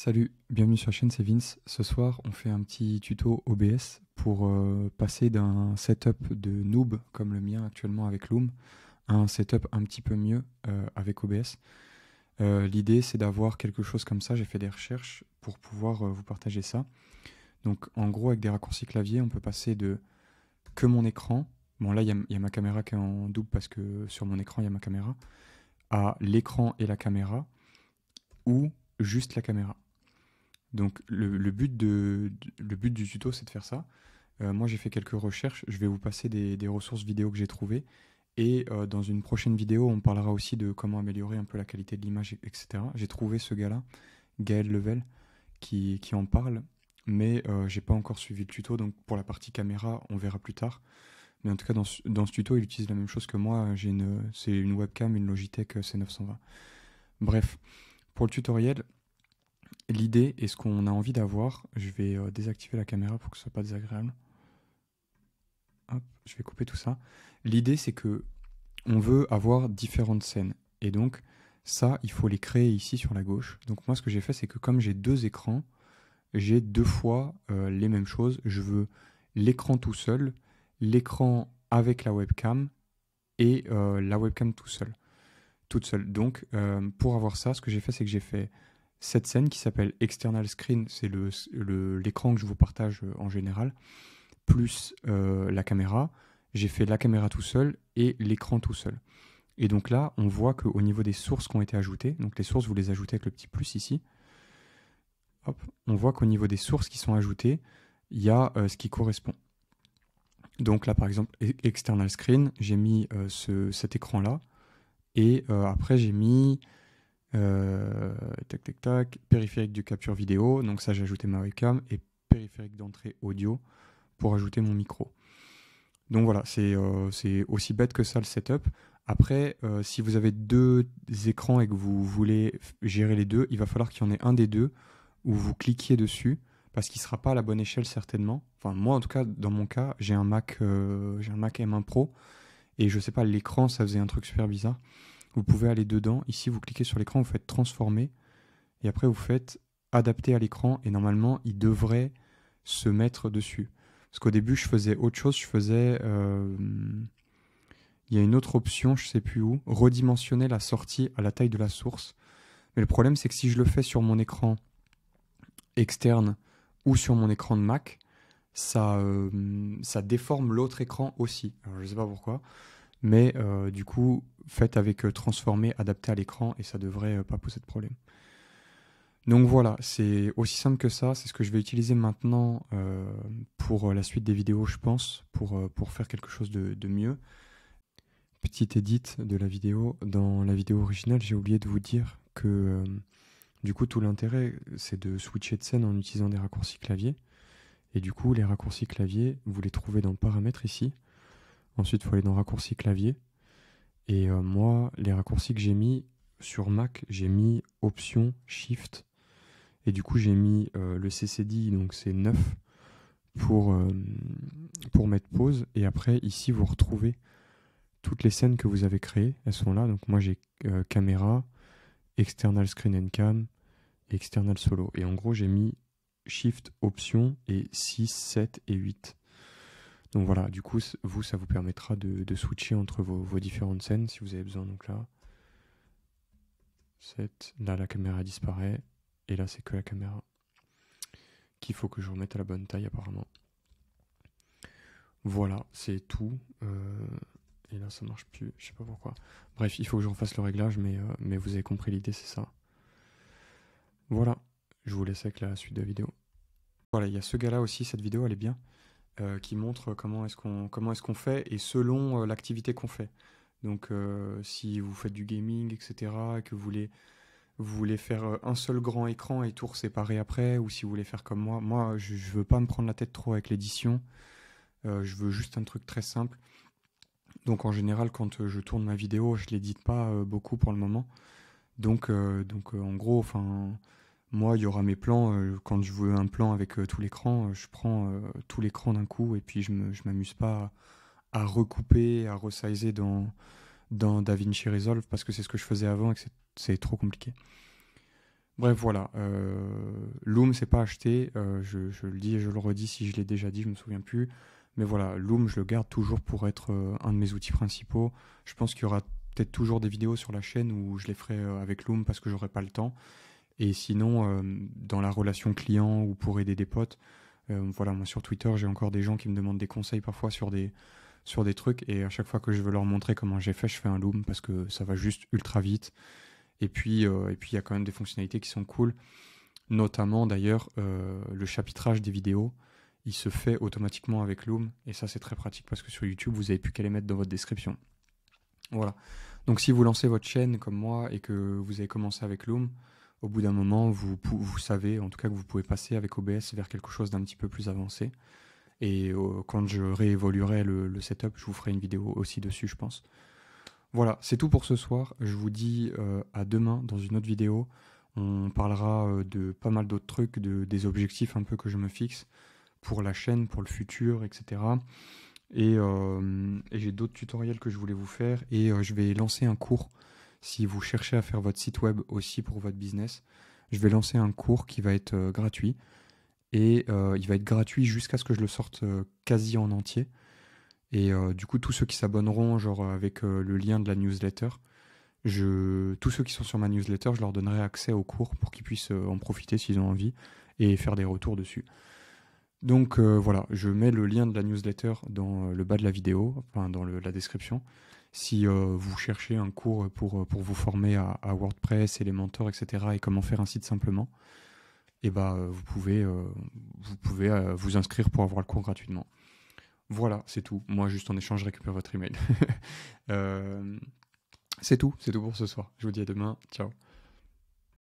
Salut, bienvenue sur la chaîne, c'est Vince. Ce soir, on fait un petit tuto OBS pour passer d'un setup de noob comme le mien actuellement avec Loom à un setup un petit peu mieux avec OBS. L'idée, c'est d'avoir quelque chose comme ça. J'ai fait des recherches pour pouvoir vous partager ça. Donc, en gros, avec des raccourcis clavier, on peut passer de que mon écran. Bon, là, il y a ma caméra qui est en double parce que sur mon écran, il y a ma caméra. À l'écran et la caméra ou juste la caméra. Donc le but le but du tuto, c'est de faire ça. Moi, j'ai fait quelques recherches. Je vais vous passer des ressources vidéo que j'ai trouvées. Et dans une prochaine vidéo, on parlera aussi de comment améliorer un peu la qualité de l'image, etc. J'ai trouvé ce gars-là, Gaël Level, qui en parle. Mais j'ai pas encore suivi le tuto. Donc pour la partie caméra, on verra plus tard. Mais en tout cas, dans ce tuto, il utilise la même chose que moi. C'est une webcam, une Logitech C920. Bref, pour le tutoriel, l'idée et ce qu'on a envie d'avoir, je vais désactiver la caméra pour que ce soit pas désagréable. Hop, je vais couper tout ça. L'idée, c'est que on veut avoir différentes scènes. Et donc, ça, il faut les créer ici sur la gauche. Donc moi, ce que j'ai fait, c'est que comme j'ai deux écrans, j'ai deux fois les mêmes choses. Je veux l'écran tout seul, l'écran avec la webcam et la webcam toute seule. Donc, pour avoir ça, ce que j'ai fait, c'est que j'ai fait cette scène qui s'appelle External Screen, c'est l'écran que je vous partage en général, plus la caméra. J'ai fait la caméra tout seul et l'écran tout seul. Et donc là, on voit qu'au niveau des sources qui ont été ajoutées, donc les sources, vous les ajoutez avec le petit plus ici, hop, on voit qu'au niveau des sources qui sont ajoutées, il y a ce qui correspond. Donc là, par exemple, External Screen, j'ai mis cet écran-là, et après j'ai mis tac tac tac, périphérique de capture vidéo, donc ça j'ai ajouté ma webcam, et périphérique d'entrée audio pour ajouter mon micro. Donc voilà, c'est aussi bête que ça le setup. Après, si vous avez deux écrans et que vous voulez gérer les deux, il va falloir qu'il y en ait un des deux où vous cliquiez dessus, parce qu'il ne sera pas à la bonne échelle certainement. Enfin moi en tout cas, dans mon cas, j'ai un Mac M1 Pro, et je sais pas, l'écran ça faisait un truc super bizarre. Vous pouvez aller dedans, ici vous cliquez sur l'écran, vous faites transformer, et après vous faites adapter à l'écran, et normalement il devrait se mettre dessus. Parce qu'au début je faisais autre chose, il y a une autre option, je sais plus où, redimensionner la sortie à la taille de la source. Mais le problème c'est que si je le fais sur mon écran externe ou sur mon écran de Mac, ça déforme l'autre écran aussi. Alors je sais pas pourquoi. Mais du coup, faites avec transformer, adapter à l'écran, et ça devrait pas poser de problème. Donc voilà, c'est aussi simple que ça. C'est ce que je vais utiliser maintenant pour la suite des vidéos, je pense, pour faire quelque chose de mieux. Petite edit de la vidéo. Dans la vidéo originale, j'ai oublié de vous dire que du coup, tout l'intérêt, c'est de switcher de scène en utilisant des raccourcis clavier. Et du coup, les raccourcis clavier, vous les trouvez dans paramètres ici. Ensuite, il faut aller dans raccourcis clavier. Et moi, les raccourcis que j'ai mis sur Mac, j'ai mis Option, Shift. Et du coup, j'ai mis le CCD, donc c'est 9 pour mettre pause. Et après, ici, vous retrouvez toutes les scènes que vous avez créées. Elles sont là. Donc moi, j'ai caméra, external screen and cam, et external solo. Et en gros, j'ai mis Shift, Option et 6, 7 et 8. Donc voilà, du coup, vous, ça vous permettra de switcher entre vos différentes scènes si vous avez besoin. Donc là, 7, là la caméra disparaît, et là c'est que la caméra qu'il faut que je remette à la bonne taille apparemment. Voilà, c'est tout. Et là ça marche plus, je sais pas pourquoi. Bref, il faut que je refasse le réglage, mais vous avez compris l'idée, c'est ça. Voilà, je vous laisse avec la suite de la vidéo. Voilà, il y a ce gars-là aussi, cette vidéo elle est bien. Qui montre comment est-ce qu'on fait, et selon l'activité qu'on fait. Donc si vous faites du gaming, etc., et que vous voulez faire un seul grand écran et tout séparé après, ou si vous voulez faire comme moi je veux pas me prendre la tête trop avec l'édition, je veux juste un truc très simple. Donc en général, quand je tourne ma vidéo, je l'édite pas beaucoup pour le moment. Donc en gros, enfin, moi, il y aura mes plans. Quand je veux un plan avec tout l'écran, je prends tout l'écran d'un coup, et puis je m'amuse pas à recouper, à resizer dans DaVinci Resolve, parce que c'est ce que je faisais avant et que c'est trop compliqué. Bref, voilà. Loom, c'est pas acheté. Je le dis et je le redis si je l'ai déjà dit, je me souviens plus. Mais voilà, Loom, je le garde toujours pour être un de mes outils principaux. Je pense qu'il y aura peut-être toujours des vidéos sur la chaîne où je les ferai avec Loom parce que j'aurai pas le temps. Et sinon, dans la relation client ou pour aider des potes, voilà, moi sur Twitter, j'ai encore des gens qui me demandent des conseils parfois sur des trucs. Et à chaque fois que je veux leur montrer comment j'ai fait, je fais un Loom parce que ça va juste ultra vite. Et puis, il y a quand même des fonctionnalités qui sont cool. Notamment, d'ailleurs, le chapitrage des vidéos, il se fait automatiquement avec Loom. Et ça, c'est très pratique parce que sur YouTube, vous n'avez plus qu'à les mettre dans votre description. Voilà. Donc, si vous lancez votre chaîne comme moi et que vous avez commencé avec Loom, au bout d'un moment, vous savez, en tout cas, que vous pouvez passer avec OBS vers quelque chose d'un petit peu plus avancé. Et quand je réévoluerai le setup, je vous ferai une vidéo aussi dessus, je pense. Voilà, c'est tout pour ce soir. Je vous dis à demain dans une autre vidéo. On parlera de pas mal d'autres trucs, des objectifs un peu que je me fixe pour la chaîne, pour le futur, etc. Et j'ai d'autres tutoriels que je voulais vous faire. Et je vais lancer un cours. Si vous cherchez à faire votre site web aussi pour votre business, je vais lancer un cours qui va être gratuit. Et il va être gratuit jusqu'à ce que je le sorte quasi en entier. Et du coup, tous ceux qui s'abonneront, genre avec le lien de la newsletter, tous ceux qui sont sur ma newsletter, je leur donnerai accès au cours pour qu'ils puissent en profiter s'ils ont envie et faire des retours dessus. Donc voilà, je mets le lien de la newsletter dans le bas de la vidéo, enfin dans la description. Si vous cherchez un cours pour vous former à WordPress, Elementor, etc. et comment faire un site simplement, et bah, vous pouvez vous inscrire pour avoir le cours gratuitement. Voilà, c'est tout. Moi, juste en échange, je récupère votre email. C'est tout pour ce soir. Je vous dis à demain. Ciao.